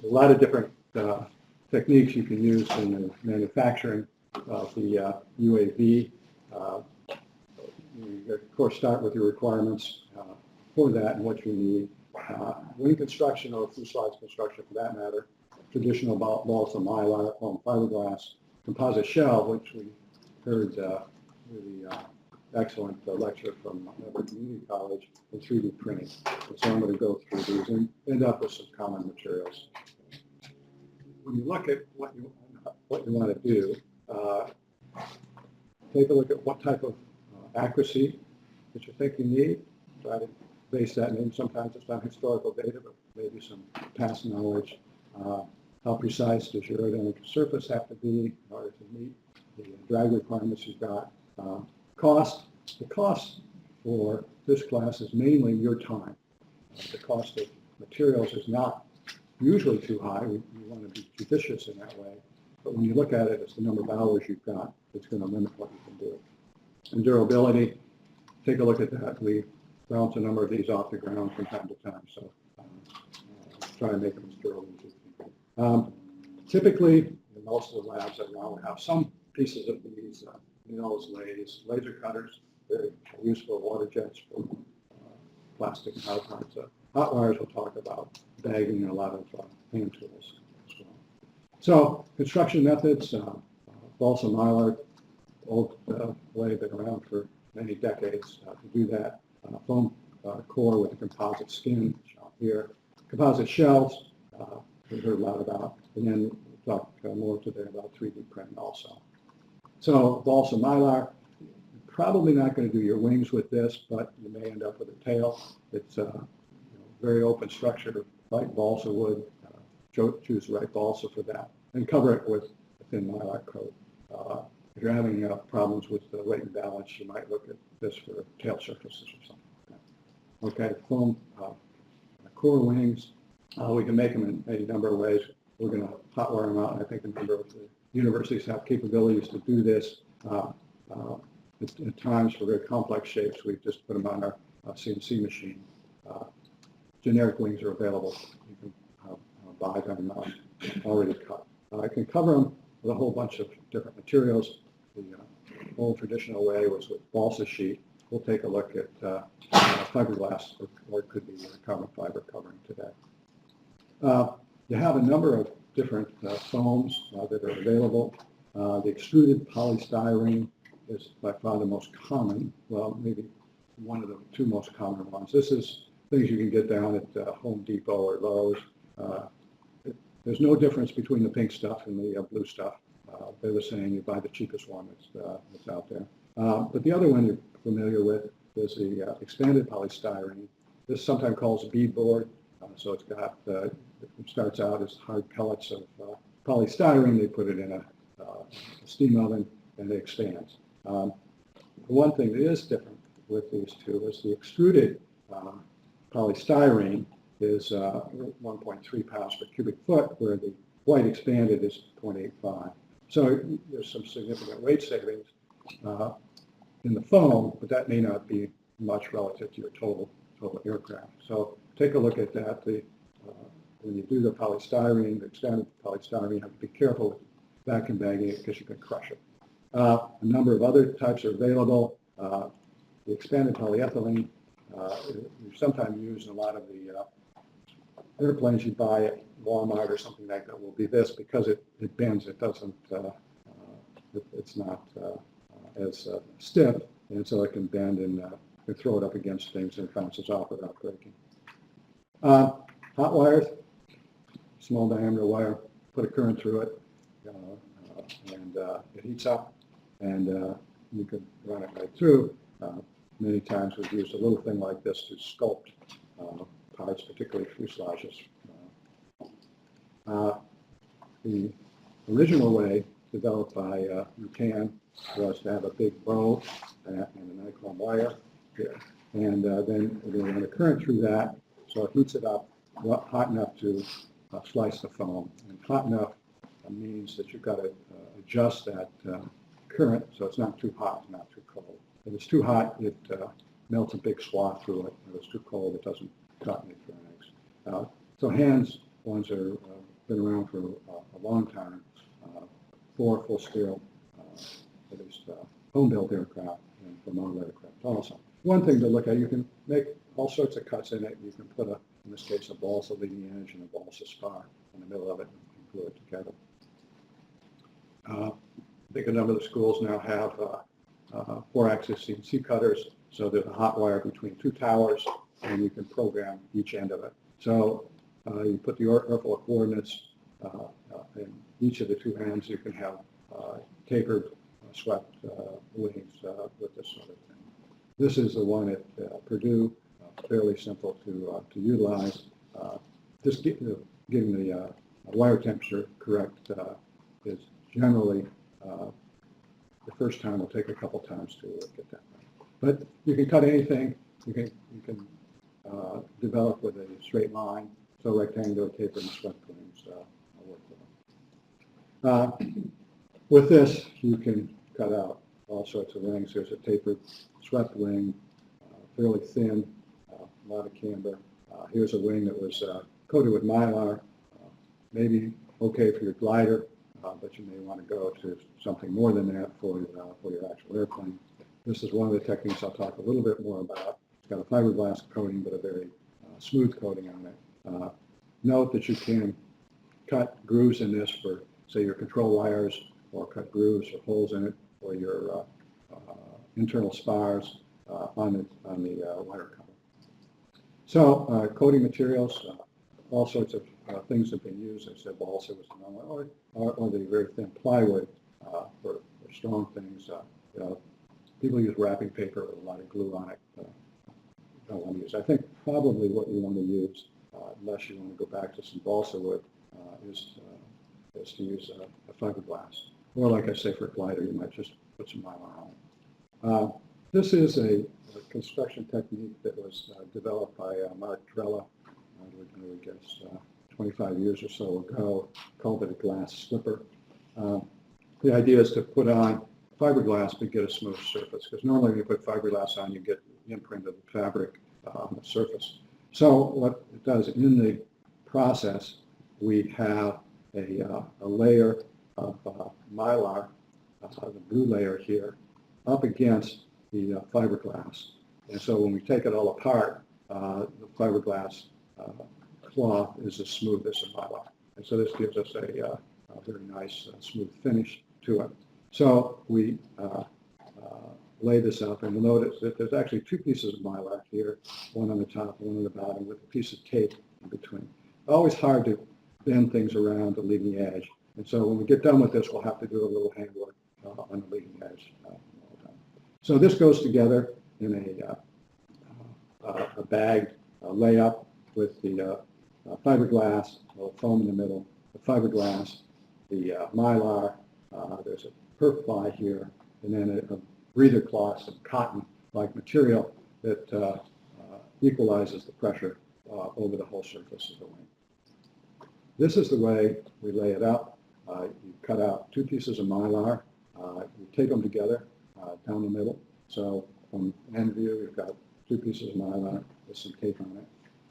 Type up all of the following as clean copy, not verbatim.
a lot of different techniques you can use in the manufacturing of the UAV. You, of course, start with your requirements for that and what you need. Wing construction or fuselage construction, for that matter, traditional balsa mylar, foam fiberglass, composite shell, which we heard really excellent lecture from Everett Community College, and 3D printing. So I'm going to go through these and end up with some common materials. When you look at what you want to do, take a look at what type of accuracy that you think you need. Try to base that in. Sometimes it's not historical data, but maybe some past knowledge. How precise does your aerodynamic surface have to be in order to meet the drag requirements you've got? Cost. The cost for this class is mainly your time. The cost of materials is not usually too high. You want to be judicious in that way. But when you look at it, it's the number of hours you've got that's going to limit what you can do. And durability, take a look at that. We bounce a number of these off the ground from time to time, so try to make them as durable as you can. Typically, in most of the labs around, we have some pieces of these mills, lathes, laser cutters, very useful water jets for plastic and hot parts. Hot wires we'll talk about, bagging, and a lot of hand tools as well. So construction methods, balsa mylar, old way, been around for many decades to do that. Foam core with a composite skin, shown here. Composite shells, we heard a lot about. And then we'll talk more today about 3D printing also. So balsa mylar, probably not going to do your wings with this, but you may end up with a tail. It's a very open structure, like balsa wood. Choose the right balsa for that, and cover it with a thin mylar coat. If you're having problems with the weight and balance, you might look at this for tail surfaces or something like that. Okay, foam core wings. We can make them in any number of ways. We're going to hot wire them out, and I think a number of the universities have capabilities to do this. At times, for very complex shapes, we just put them on our CNC machine. Generic wings are available. You can buy them already cut. I can cover them with a whole bunch of different materials. The old traditional way was with balsa sheet. We'll take a look at fiberglass, or it could be carbon fiber covering today. You have a number of different foams that are available. The extruded polystyrene is by far the most common, well, maybe one of the two most common ones. This is things you can get down at Home Depot or Lowe's. There's no difference between the pink stuff and the blue stuff. They're the same. You buy the cheapest one that's out there. But the other one you're familiar with is the expanded polystyrene. This is sometimes called beadboard. So it's got, it starts out as hard pellets of polystyrene. They put it in a steam oven and it expands. The one thing that is different with these two is the extruded polystyrene is 1.3 pounds per cubic foot, where the white expanded is 0.85. So there's some significant weight savings in the foam, but that may not be much relative to your total aircraft. So take a look at that. When you do the polystyrene, the expanded polystyrene, you have to be careful with vacuum bagging it because you can crush it. A number of other types are available. The expanded polyethylene is sometimes used in a lot of the airplanes you buy at Walmart or something like that. Will be this because it bends. It doesn't. It's not as stiff, and so it can bend and you throw it up against things and it bounces off without breaking. Hot wires, small diameter wire. Put a current through it, and it heats up, and you can run it right through. Many times we've used a little thing like this to sculpt parts, particularly fuselages. The original way developed by McCann was to have a big bow and a nichrome wire here. And then we're going to run a current through that, so it heats it up hot enough to slice the foam. And hot enough means that you've got to adjust that current so it's not too hot and not too cold. If it's too hot, it melts a big swath through it. If it's too cold, it doesn't cut any drags. So hands ones are been around for a long time, 4 full-scale, at least home-built aircraft, and for model aircraft also. One thing to look at, you can make all sorts of cuts in it. You can put, in this case, a balsa leading edge and a balsa spar in the middle of it and glue it together. I think a number of the schools now have 4-axis CNC cutters, so there's a hot wire between 2 towers, and you can program each end of it. So you put the airfoil coordinates in each of the 2 ends. You can have tapered, swept wings with this sort of thing. This is the one at Purdue, fairly simple to utilize. Just getting the wire temperature correct is generally the first time. Will take a couple times to get that right. But you can cut anything. You can develop with a straight line. So rectangular, tapered, and swept wings work with them. With this, you can cut out all sorts of wings. There's a tapered, swept wing, fairly thin, a lot of camber. Here's a wing that was coated with mylar, maybe okay for your glider, but you may want to go to something more than that for your actual airplane. This is one of the techniques I'll talk a little bit more about. It's got a fiberglass coating, but a very smooth coating on it. Note that you can cut grooves in this for, say, your control wires, or cut grooves or holes in it for your internal spars on the wire cover. So coating materials, all sorts of things have been used. I said balsa was another, or the very thin plywood for strong things. People use wrapping paper with a lot of glue on it. Don't want to use. I think probably what you want to use, unless you want to go back to some balsa wood, is to use a fiberglass. Or like I say, for a glider, you might just put some mylar on it. This is a construction technique that was developed by Mark Trella, I would guess 25 years or so ago, called it a glass slipper. The idea is to put on fiberglass to get a smooth surface, because normally when you put fiberglass on, you get the imprint of the fabric on the surface. So what it does, in the process, we have a layer of mylar, the blue layer here, up against the fiberglass. And so when we take it all apart, the fiberglass cloth is as smooth as the mylar. And so this gives us a very nice, smooth finish to it. So we lay this up, and you'll notice that there's actually 2 pieces of mylar here, one on the top, one on the bottom, with a piece of tape in between. Always hard to bend things around the leading edge. And so when we get done with this, we'll have to do a little handwork on the leading edge. So this goes together in a bagged layup with the fiberglass, a little foam in the middle, the fiberglass, the mylar, there's a perf ply here, and then a breather cloth, some cotton-like material that equalizes the pressure over the whole surface of the wing. This is the way we lay it up. You cut out 2 pieces of mylar. You tape them together down the middle. So from end view, you've got 2 pieces of mylar with some tape on it.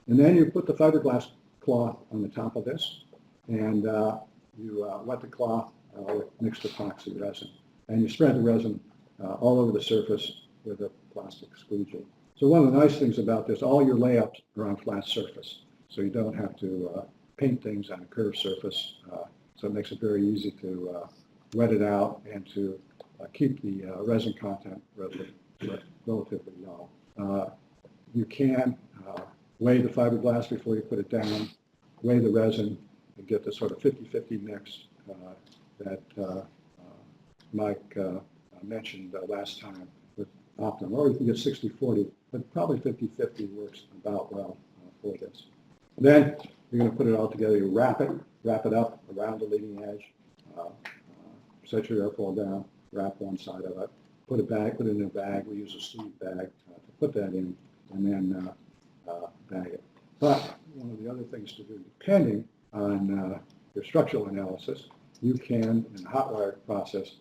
And then you put the fiberglass cloth on the top of this, and you wet the cloth with mixed epoxy resin. And you spread the resin all over the surface with a plastic squeegee. So one of the nice things about this, all your layups are on flat surface. So you don't have to paint things on a curved surface. So it makes it very easy to wet it out and to keep the resin content relatively low. You can weigh the fiberglass before you put it down, weigh the resin, and get the sort of 50-50 mix that Mike mentioned last time with Optimum. Or you can get 60-40, but probably 50-50 works about well for this. Then you're going to put it all together. You wrap it up around the leading edge, set your airfoil down, wrap one side of it, put it in a bag. We use a sleeve bag to put that in, and then bag it. But one of the other things to do, depending on your structural analysis, you can, in the hot wire process,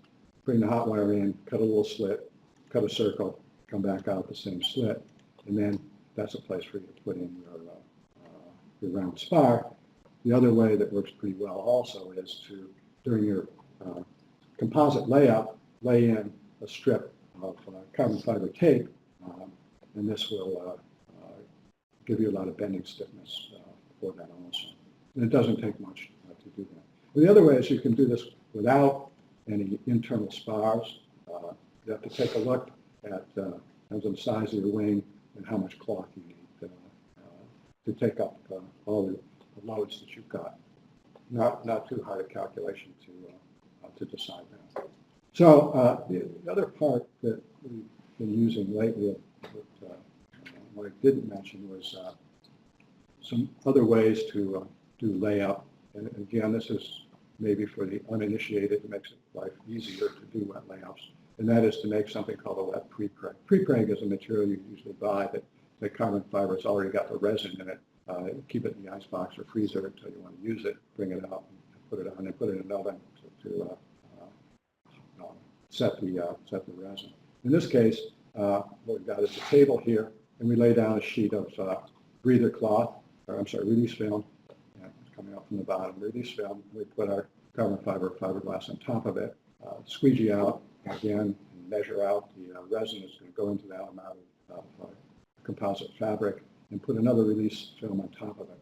bring the hot wire in, cut a little slit, cut a circle, come back out the same slit, and then that's a place for you to put in your round spar. The other way that works pretty well also is to, during your composite layup, lay in a strip of carbon fiber tape, and this will give you a lot of bending stiffness for that also. And it doesn't take much to do that. The other way is you can do this without any internal spars. You have to take a look at the size of your wing and how much cloth you need to take up all the loads that you've got. Not too hard a calculation to decide that. So the other part that we've been using lately, what I didn't mention was some other ways to do layup. And again, this is maybe for the uninitiated, it makes life easier to do wet layups. And that is to make something called a wet pre-preg. Pre-preg is a material you usually buy that the carbon fiber has already got the resin in it. Keep it in the icebox or freezer until you want to use it. Bring it out and put it on, and put it in an oven to set the resin. In this case, what we've got is a table here, and we lay down a sheet of breather cloth, or I'm sorry, release film. It's coming out from the bottom. Release film. We put our carbon fiber fiberglass on top of it. Squeegee out again, and measure out the resin is going to go into that amount of composite fabric, and put another release film on top of it.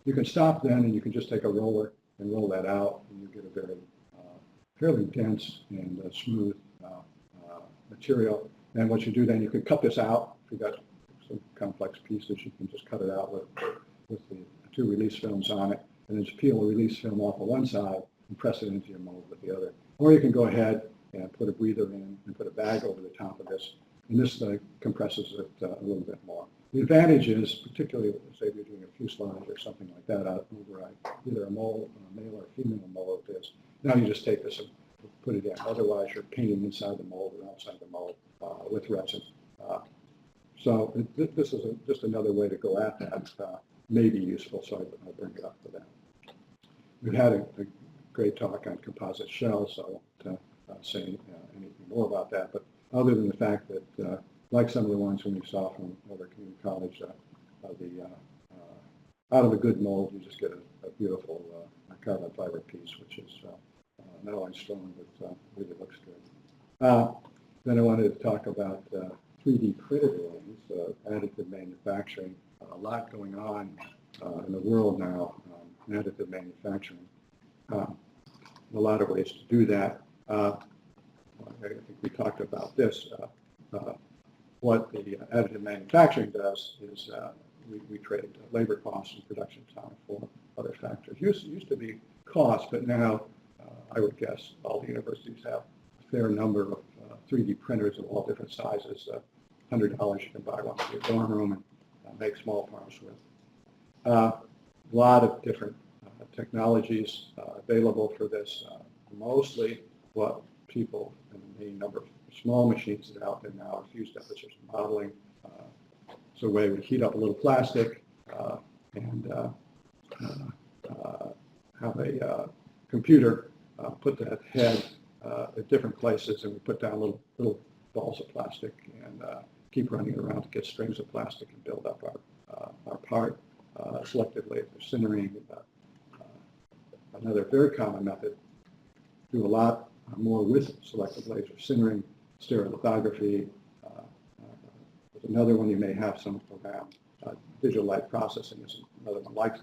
You can stop then, and you can just take a roller and roll that out, and you get a very fairly dense and smooth material. And what you do then, you can cut this out. If you've got some complex pieces, you can just cut it out with the two release films on it, and then just peel the release film off of one side and press it into your mold with the other. Or you can go ahead and put a breather in and put a bag over the top of this, and this compresses it a little bit more. The advantage is, particularly, say if you're doing a fuselage or something like that out over either a mold, a male or female mold is, now you just take this and put it in. Otherwise, you're painting inside the mold or outside the mold with resin. So this is just another way to go at that. May be useful, so I bring it up for that. We've had a great talk on composite shells, so I won't say anything more about that. But other than the fact that, like some of the ones we saw from over community college, out of a good mold, you just get a beautiful carbon fiber piece, which is not only strong, but really looks good. Then I wanted to talk about 3D printed wings, additive manufacturing. A lot going on in the world now, additive manufacturing. A lot of ways to do that. I think we talked about this. What the additive manufacturing does is we trade labor costs and production time for other factors. Used to be cost, but now I would guess all the universities have a fair number of 3D printers of all different sizes. $100 you can buy one for your dorm room and make small parts with. A lot of different technologies available for this. Mostly what people, and the number of small machines that are out there now, are fused deposition modeling. So where we heat up a little plastic and have a computer put that head at different places, and we put down little balls of plastic and keep running it around to get strings of plastic and build up our part selectively for sintering. Another very common method, do a lot more with selective laser sintering, stereolithography. There's another one you may have some around. Digital light processing is another one like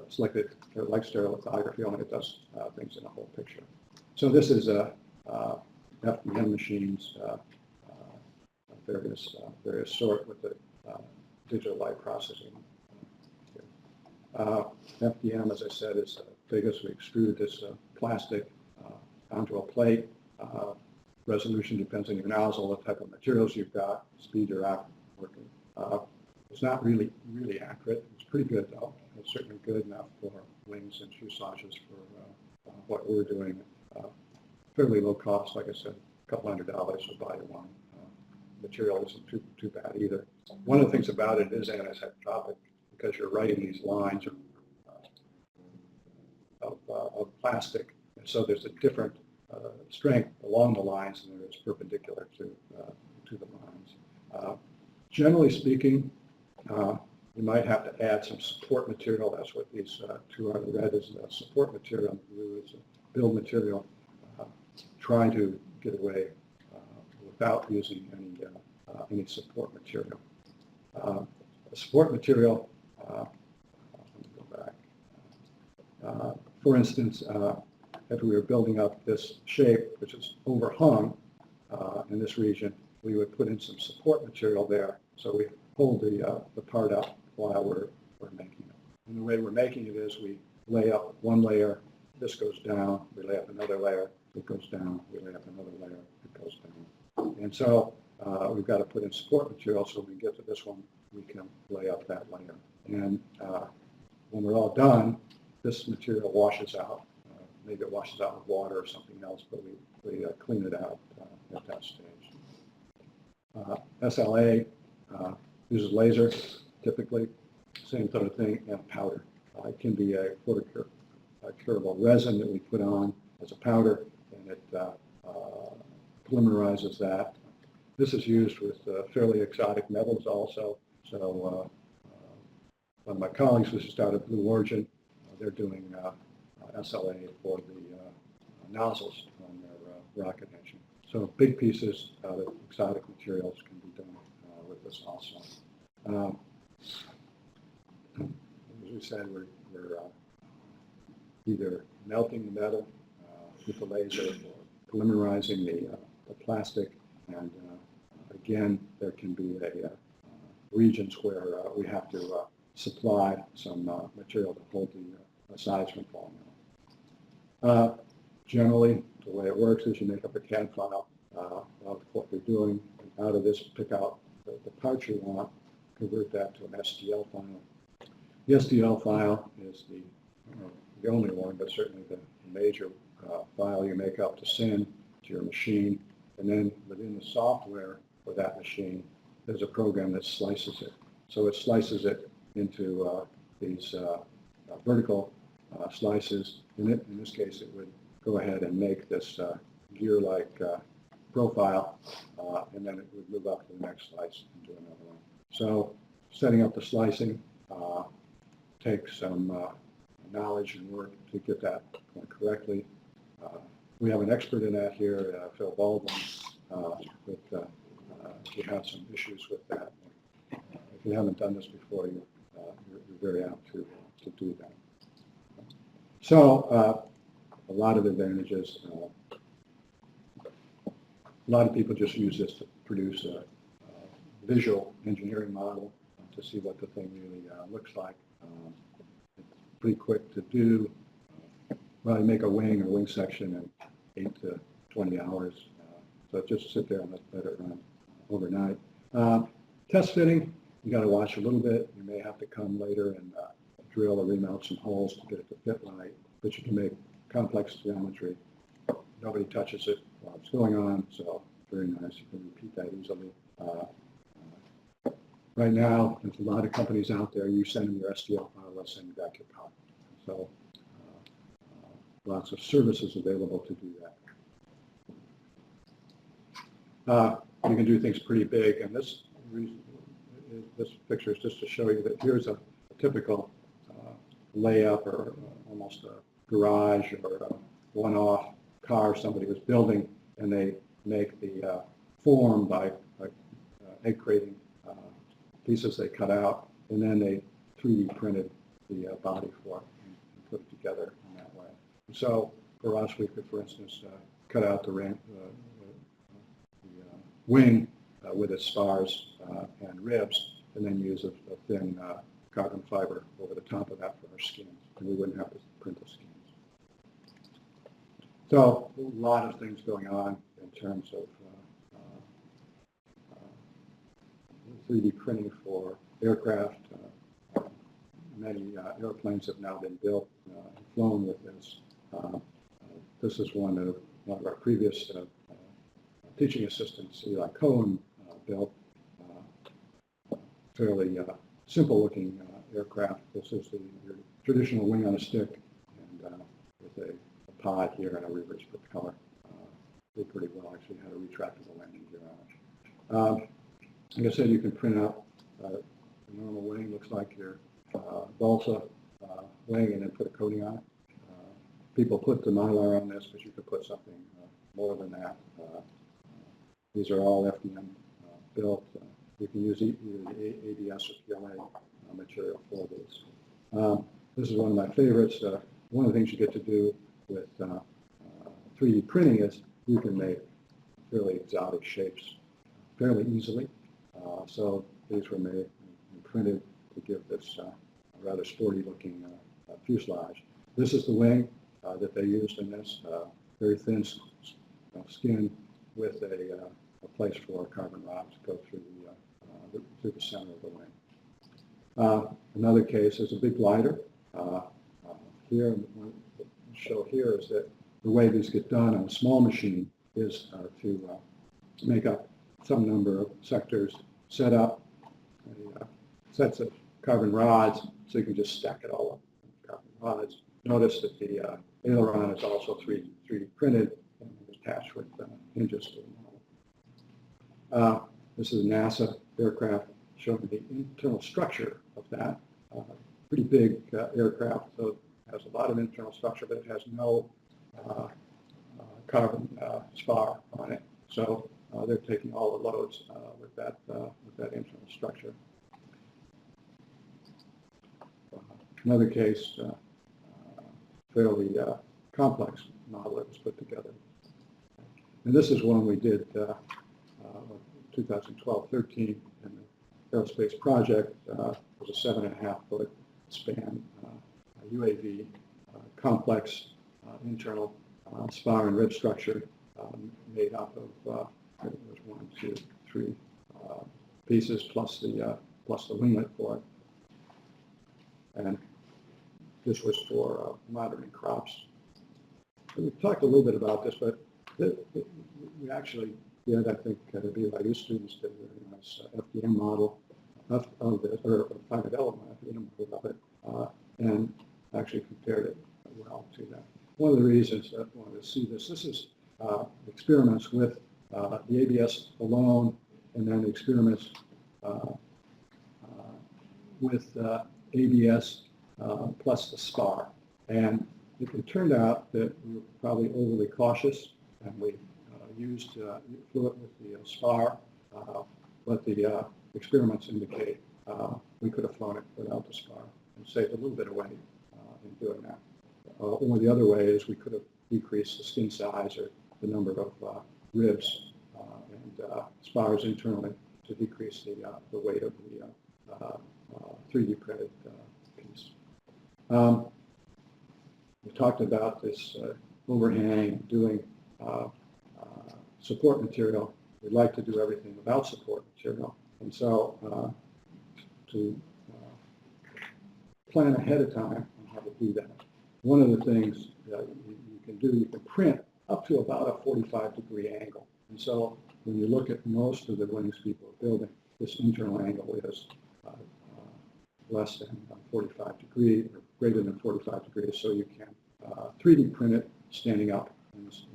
selective, like stereolithography, only it does things in a whole picture. So this is FDM machines, various sort with the digital light processing. FDM, as I said, is big as we extrude this plastic onto a plate. Resolution depends on your nozzle, what type of materials you've got, speed you're working. It's not really accurate. It's pretty good though. It's certainly good enough for wings and fuselages for what we're doing. Fairly low cost, like I said, a couple $100 to buy one. Material isn't too bad either. One of the things about it is anisotropic because you're writing these lines of plastic, and so there's a different strength along the lines than there is perpendicular to the lines. Generally speaking, you might have to add some support material. That's what these two are. The red is the support material, and the blue is the build material. Trying to get away without using any support material. Support material, let me go back. For instance, if we were building up this shape, which is overhung in this region, we would put in some support material there, so we hold the part up while we're making it. And the way we're making it is we lay up one layer, this goes down, we lay up another layer, it goes down, we lay up another layer, it goes down. And so we've got to put in support material so when we get to this one, we can lay up that layer. And when we're all done, this material washes out. Maybe it washes out with water or something else, but we clean it out at that stage. SLA uses laser, typically, same sort of thing, and powder. It can be a photocurable resin that we put on as a powder, and it polymerizes that. This is used with fairly exotic metals also. So one of my colleagues was just out of Blue Origin. They're doing SLA for the nozzles on their rocket engine. So big pieces out of exotic materials can be done with this also. As we said, we're either melting the metal with the laser or polymerizing the plastic, and again, there can be regions where we have to supply some material to hold the sides from falling out. Generally, the way it works is you make up a CAD file of what we're doing, and out of this, pick out the parts you want, convert that to an STL file. The STL file is the only one, but certainly the major file you make up to send to your machine. And then within the software for that machine, there's a program that slices it. So it slices it into these vertical slices. In this case, it would go ahead and make this gear-like profile, and then it would move up to the next slice and do another one. So setting up the slicing takes some knowledge and work to get that going correctly. We have an expert in that here, Phil Baldwin, but if you have some issues with that, if you haven't done this before, you're very apt to do that. So a lot of advantages. A lot of people just use this to produce a visual engineering model to see what the thing really looks like. It's pretty quick to do. Well, you make a wing or wing section in 8 to 20 hours. So just sit there and let it run overnight. Test fitting, you got to watch a little bit. You may have to come later and drill or remount some holes to get it to fit right, but you can make complex geometry. Nobody touches it while it's going on, so very nice. You can repeat that easily. Right now, there's a lot of companies out there. You send them your STL file, they'll send you back your copy. So lots of services available to do that. You can do things pretty big, and this picture is just to show you that here's a typical layup or almost a garage or a one-off car somebody was building, and they make the form by egg crating pieces they cut out, and then they 3D printed the body for it and put it together in that way. And so for us, we could, for instance, cut out the wing with its spars and ribs, and then use a thin carbon fiber over the top of that for our skins, and we wouldn't have to print the skins. So a lot of things going on in terms of 3D printing for aircraft. Many airplanes have now been built and flown with this. This is one of our previous teaching assistants, Eli Cohen, built. Fairly simple-looking aircraft. This is your traditional wing on a stick, and with a pod here and a reverse propeller. Did pretty well. Actually had a retractable landing gear on it. Like I said, you can print out the normal wing looks like your balsa wing and then put a coating on it. People put the mylar on this, but you could put something more than that. These are all FDM built. You can use either the ABS or PLA material for these. This is one of my favorites. One of the things you get to do with 3D printing is you can make really exotic shapes fairly easily. So these were made and printed to give this rather sporty looking fuselage. This is the wing that they used in this, very thin skin with a place for carbon rods to go through the center of the wing. Another case is a big glider. Here, what I'll show here is that the way these get done on a small machine is to make up some number of sectors, set up sets of carbon rods, so you can just stack it all up carbon rods. Notice that the aileron is also 3D printed and attached with hinges to the model. This is a NASA aircraft showing the internal structure of that. Pretty big aircraft, so it has a lot of internal structure, but it has no carbon spar on it. So they're taking all the loads with that internal structure. Another case, fairly complex model that was put together. And this is one we did 2012-13 in the Aerospace project. It was a 7.5-foot span UAV, complex internal spar and rib structure made up of it was 1, 2, 3 pieces plus the winglet for it. And this was for monitoring crops. And we've talked a little bit about this, but we actually did, I think, the BYU students did a very nice FDM model of this, or finite element FDM model of it, and actually compared it well to that. One of the reasons that I wanted to see this is experiments with the ABS alone, and then experiments with ABS plus the spar. And it turned out that we were probably overly cautious, and we used fluid with the spar, but the experiments indicate we could have flown it without the spar and saved a little bit of weight in doing that. Or the other way is we could have decreased the skin size or the number of ribs and spars internally to decrease the weight of the 3D printed piece. We talked about this overhang, doing support material. We'd like to do everything without support material. And so to plan ahead of time on how to do that. One of the things that you can do, you can print up to about a 45-degree angle. And so when you look at most of the wings people are building, this internal angle is less than 45 degrees or greater than 45 degrees, so you can 3D print it standing up in this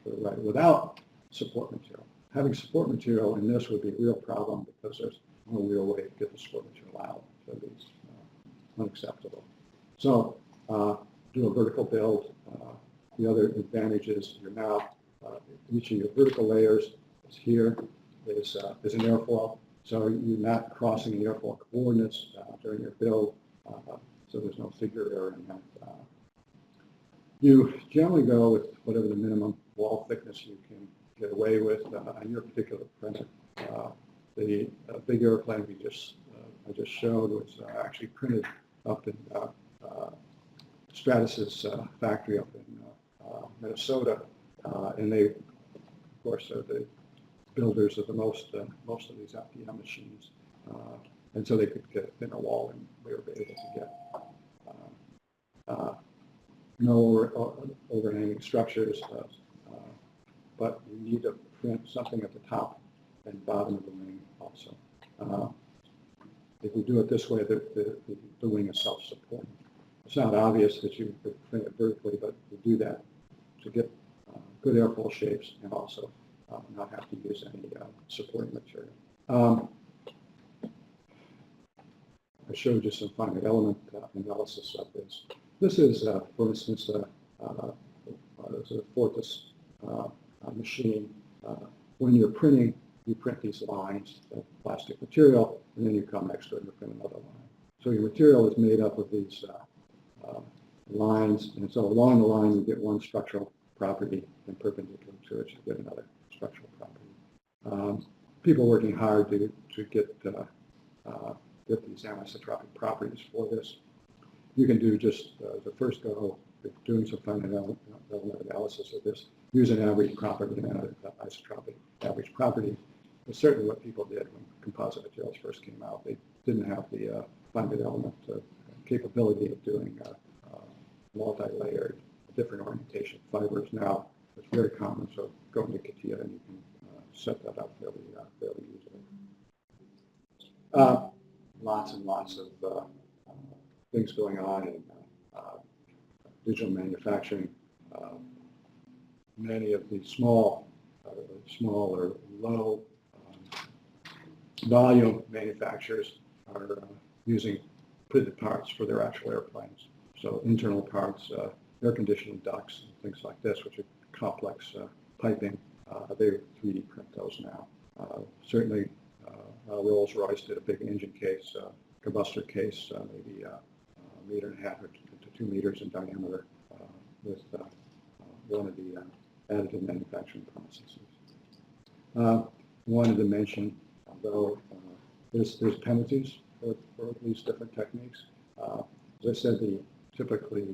particular way without support material. Having support material in this would be a real problem because there's no real way to get the support material out, so it's unacceptable. So do a vertical build. The other advantage is you're now, each of your vertical layers is here, is an airfoil. So you're not crossing the airfoil coordinates during your build, so there's no figure error in that. You generally go with whatever the minimum wall thickness you can get away with on your particular printer. The big airplane I just showed was actually printed up in Stratus's factory up in Minnesota, and they, of course, are the builders of most of these FDM machines, and so they could get a thinner wall, and we were able to get no overhanging structures, but you need to print something at the top and bottom of the wing also. If we do it this way, the wing is self-supporting. It's not obvious that you could print it vertically, but we do that to get good airfoil shapes and also not have to use any supporting material. I showed you some finite element analysis of this. This is, for instance, it's a Fortis machine. When you're printing, you print these lines of plastic material, and then you come next to it and you print another line. So your material is made up of these lines, and so along the line you get one structural property, and perpendicular to it you get another structural property. People working hard to get these anisotropic properties for this. You can do just the first go, doing some finite element analysis of this, use an average property and an isotropic average property. It's certainly what people did when composite materials first came out. They didn't have the finite element capability of doing multi-layered, different orientation fibers. Now it's very common, so go into CATIA and you can set that up fairly easily. Lots and lots of things going on in digital manufacturing. Many of the small or low volume manufacturers are using printed parts for their actual airplanes. So internal parts, air conditioning ducts, and things like this, which are complex piping, they 3D print those now. Certainly, Rolls-Royce did a big engine case, combustor case, maybe a meter and a half to 2 meters in diameter with one of the additive manufacturing processes. Wanted to mention, although there's penalties for these different techniques. As I said, the typically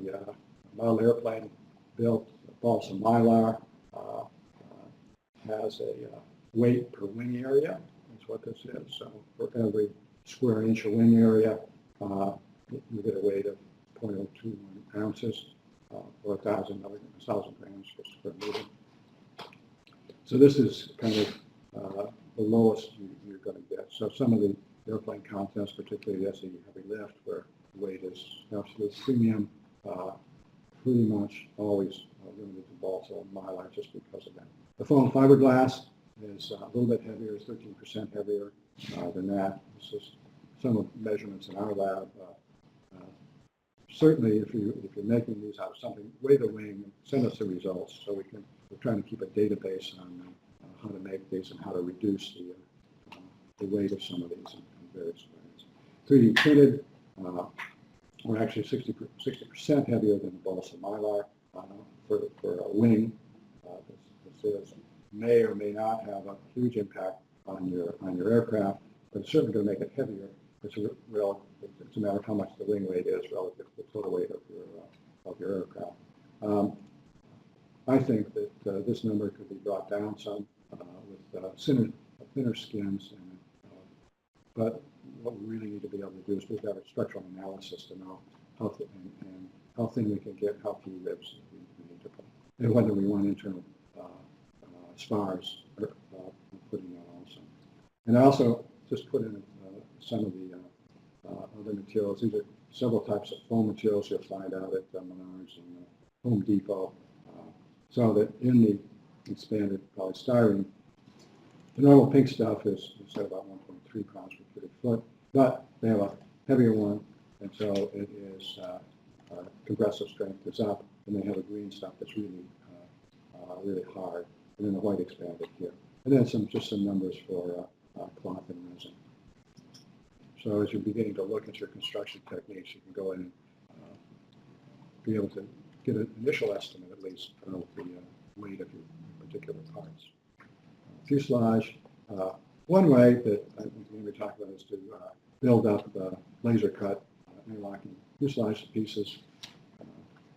model airplane built balsa mylar has a weight per wing area. That's what this is. So for every square inch of wing area, you get a weight of 0.021 ounces or 1,000 grams per square meter. So this is kind of the lowest you're going to get. So some of the airplane contests, particularly the SE heavy lift, where weight is absolute premium, pretty much always limited to balsa and mylar just because of that. The foam fiberglass is a little bit heavier, 13% heavier than that. This is some of the measurements in our lab. Certainly, if you're making these out of something, weigh the wing, send us the results so we're trying to keep a database on how to make these and how to reduce the weight of some of these in various ways. 3D printed, we're actually 60% heavier than the balsa mylar for a wing. This may or may not have a huge impact on your aircraft, but it's certainly going to make it heavier. It's a matter of how much the wing weight is relative to the total weight of your aircraft. I think that this number could be brought down some with thinner skins, but what we really need to be able to do is we've got a structural analysis to know how thin we can get, how few ribs we need to put, and whether we want internal spars or putting that also. And I also just put in some of the other materials. These are several types of foam materials you'll find out at Menards and Home Depot. So that in the expanded polystyrene, the normal pink stuff is said about 1.3 pounds per cubic foot, but they have a heavier one, and so it is compressive strength is up, and they have a green stuff that's really really hard, and then the white expanded here, and then just some numbers for cloth and resin. So as you're beginning to look at your construction techniques, you can go in and be able to get an initial estimate, at least, of the weight of your particular parts. Fuselage. One way that I think we're going to talk about is to build up laser cut interlocking fuselage pieces.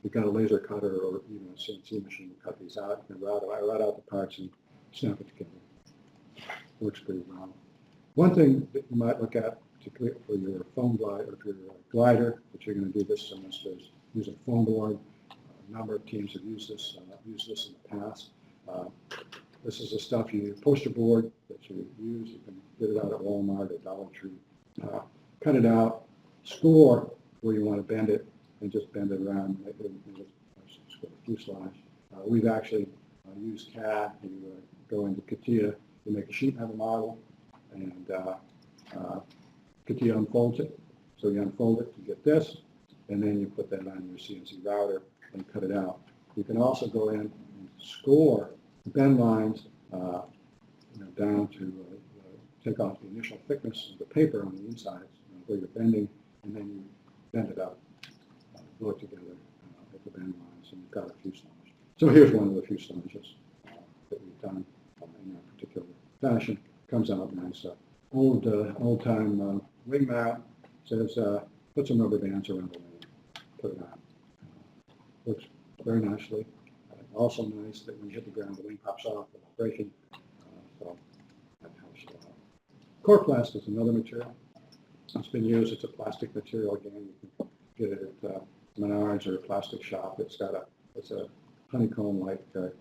You've got a laser cutter or even a CNC machine to cut these out. You can route out the parts and snap it together. Works pretty well. One thing that you might look at, particularly for your foam glider, or your glider, that you're going to do this semester, is use a foam board. A number of teams have used this in the past. This is the stuff poster board that you use. You can get it out at Walmart or Dollar Tree. Cut it out, score where you want to bend it, and just bend it around and score the fuselage. We've actually used CAD. You go into CATIA, you make a sheet metal model, and CATIA unfolds it. So So you unfold it to get this, and then you put that on your CNC router and cut it out. You can also go in and score the bend lines down to take off the initial thickness of the paper on the inside where you're bending, and then you bend it out, glue it together at the bend lines, and you've got a fuselage. So here's one of the fuselages that we've done in that particular fashion. Comes out nice. Old-time wing mount. Says put some rubber bands around the wing, put it on. Works very nicely. Also nice that when you hit the ground, the wing pops off without breaking. So that helps a lot. Coroplast is another material. It's been used. It's a plastic material. Again, you can get it at Menards or a plastic shop. It's a honeycomb-like or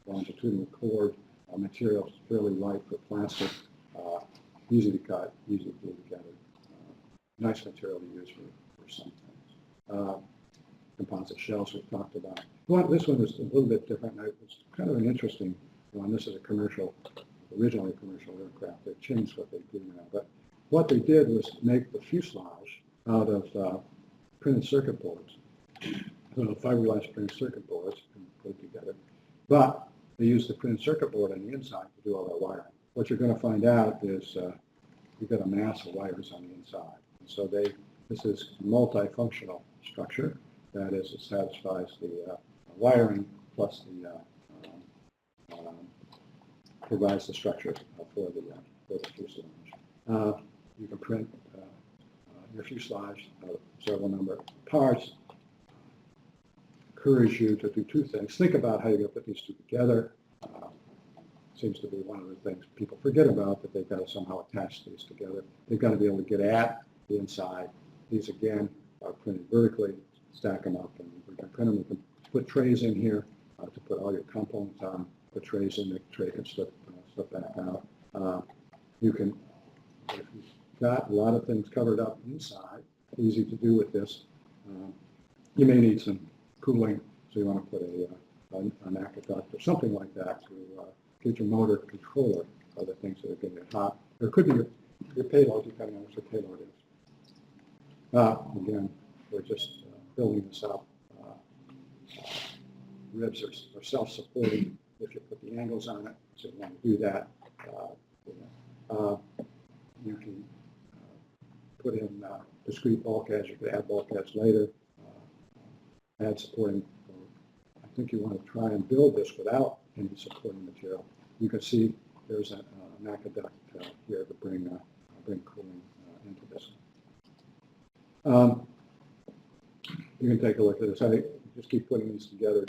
longitudinal cord material. It's fairly light for plastic. Easy to cut, easy to glue together. Nice material to use for some things. Composite shells we've talked about. This one is a little bit different. It's kind of an interesting one. This is originally a commercial aircraft. They've changed what they do now. But what they did was make the fuselage out of printed circuit boards. Fiberglass printed circuit boards and put it together. But they used the printed circuit board on the inside to do all their wiring. What you're going to find out is you've got a mass of wires on the inside. And so this is a multifunctional structure. That is, it satisfies the wiring plus the provides the structure for the fuselage. You can print your fuselage several number of parts. Encourage you to do two things. Think about how you're going to put these two together. Seems to be one of the things people forget about, that they've got to somehow attach these together. They've got to be able to get at the inside. These, again, are printed vertically, stack them up, and we can print them. We can put trays in here to put all your components on, put trays in, the tray can slip back out. You can, if you've got a lot of things covered up inside, easy to do with this. You may need some cooling, so you want to put an aqueduct or something like that to get your motor controller of the things that are getting hot. There could be your payload, depending on what your payload is. Again, we're just building this up. Ribs are self-supporting if you put the angles on it, so you want to do that. You can put in discrete bulkheads. You could add bulkheads later. Add supporting. I think you want to try and build this without any supporting material. You can see there's an aqueduct here to bring cooling into this. You can take a look at this. I just keep putting these together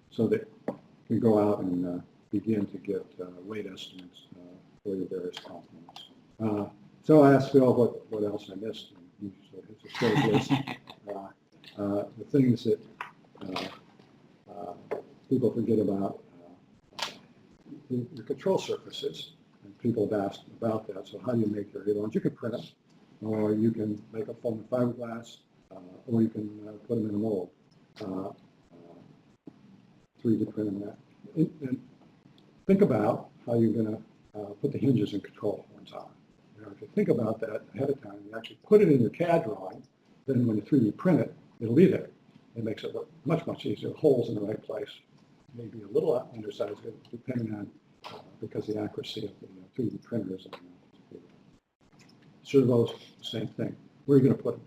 so that you can go out and begin to get weight estimates for your various components. So I asked Phil what else I missed. And it's a short list. The things that people forget about, your control surfaces, and people have asked about that. So how do you make your ailerons? You can print them, or you can make a foam and fiberglass, or you can put them in a mold. 3D print them. And think about how you're going to put the hinges and control horns on. If you think about that ahead of time, you actually put it in your CAD drawing, then when you 3D print it, it'll be there. It makes it look much, much easier. Holes in the right place. Maybe a little undersized, depending on, because the accuracy of the 3D printers. Servos, same thing. Where are you going to put them?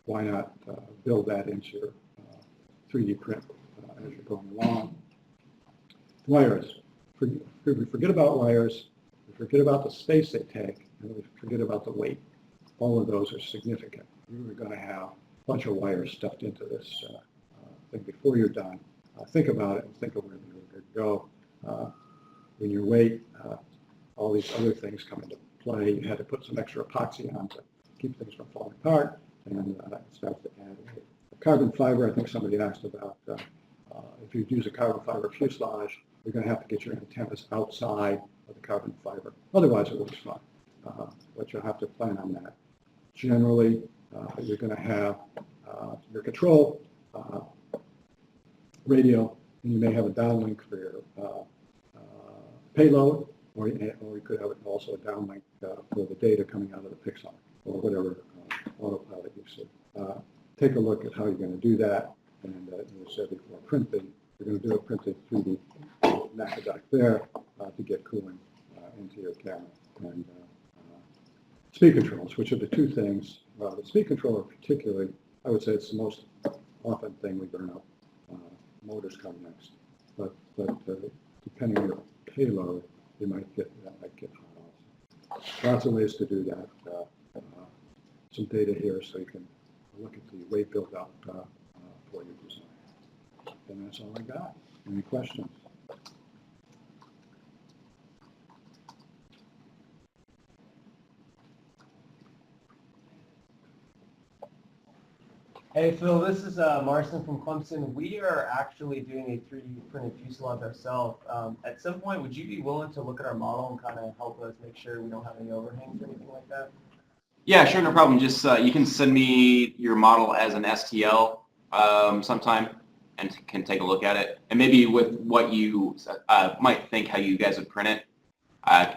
Why not build that into your 3D print as you're going along? Wires. We forget about wires. We forget about the space they take, and we forget about the weight. All of those are significant. You're going to have a bunch of wires stuffed into this thing before you're done. Think about it and think of where you're going to go. When you weight, all these other things come into play. You had to put some extra epoxy on to keep things from falling apart, and it starts to add weight. Carbon fiber, I think somebody asked about, if you use a carbon fiber fuselage, you're going to have to get your antennas outside of the carbon fiber. Otherwise, it works fine. But you'll have to plan on that. Generally, you're going to have your control radio, and you may have a downlink for your payload, or you could have also a downlink for the data coming out of the Pixar, or whatever autopilot usage. Take a look at how you're going to do that. And as I said before, printing, you're going to do a printed 3D macroduct there to get cooling into your camera. And speed controls, which are the two things. The speed controller particularly, I would say it's the most often thing we burn up. Motors come next. But depending on your payload, that might get hot also. Lots of ways to do that. Some data here so you can look at the weight buildup for your design. And that's all I got. Any questions? Hey Phil, this is Marcin from Clemson. We are actually doing a 3D printed fuselage ourselves. At some point, would you be willing to look at our model and kind of help us make sure we don't have any overhangs or anything like that? Yeah, sure, no problem. Just you can send me your model as an STL sometime and can take a look at it. And maybe with what you might think how you guys would print it,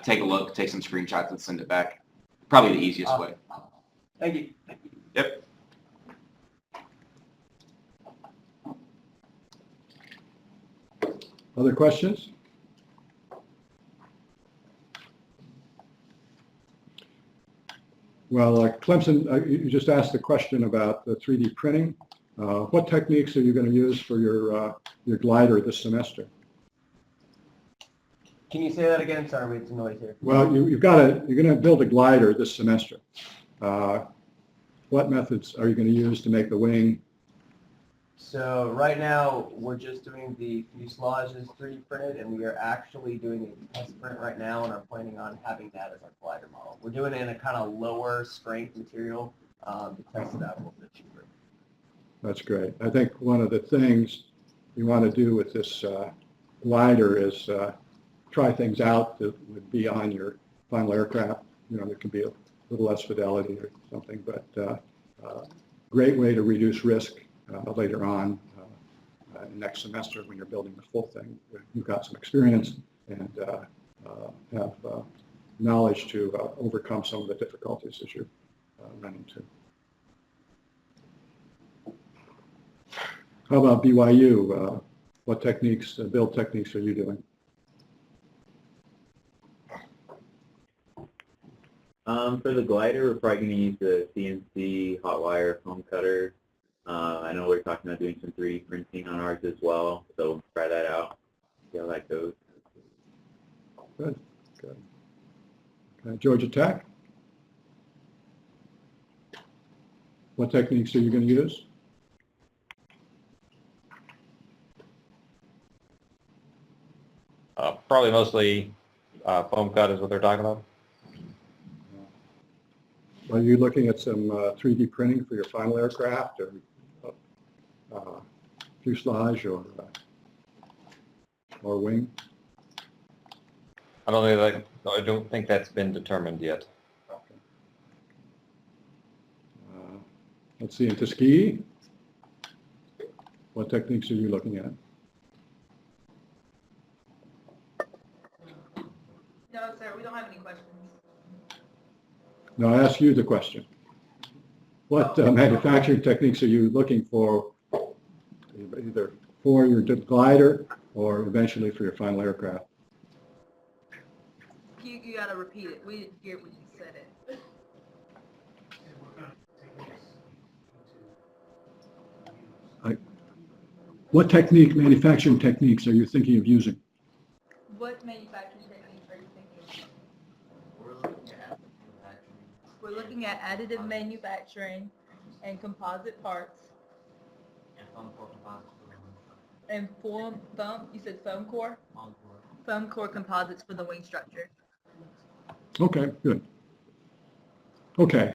take a look, take some screenshots and send it back. Probably the easiest way. Thank you. Yep. Other questions? Well, Clemson, you just asked the question about the 3D printing. What techniques are you going to use for your glider this semester? Can you say that again? Sorry, we had some noise here. Well, you're going to build a glider this semester. What methods are you going to use to make the wing? So right now, we're just doing the fuselage as 3D printed, and we are actually doing a test print right now and are planning on having that as our glider model. We're doing it in a kind of lower strength material to test it out a little bit cheaper. That's great. I think one of the things you want to do with this glider is try things out that would be on your final aircraft. You know, there can be a little less fidelity or something, but great way to reduce risk later on next semester when you're building the full thing. You've got some experience and have knowledge to overcome some of the difficulties that you run into. How about BYU? What techniques, build techniques are you doing? For the glider, we're probably going to use the CNC hot wire foam cutter. I know we're talking about doing some 3D printing on ours as well, so we'll try that out, see how that goes. Good, good. Okay, Georgia Tech? What techniques are you going to use? Probably mostly foam cut is what they're talking about. Are you looking at some 3D printing for your final aircraft or fuselage or wing? I don't think that's been determined yet. Okay. Let's see, in Tuskegee, what techniques are you looking at? No, sir, we don't have any questions. No, I asked you the question. What manufacturing techniques are you looking for, either for your glider or eventually for your final aircraft? You gotta repeat it. We didn't hear when you said it. What manufacturing techniques are you thinking of using? What manufacturing techniques are you thinking of? We're looking at additive manufacturing and composite parts. And foam, you said foam core? Foam core composites for the wing structure. Okay, good. Okay.